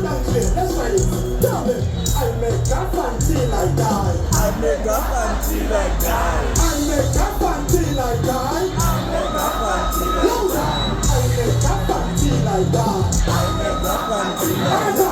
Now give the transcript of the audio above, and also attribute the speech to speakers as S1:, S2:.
S1: Let's try this. Tell me. I make a fancy like that.
S2: I make a fancy like that.
S1: I make a fancy like that.
S2: I make a fancy like
S1: Louder.
S2: that.
S1: I make a fancy like that.
S2: I make a fancy like that.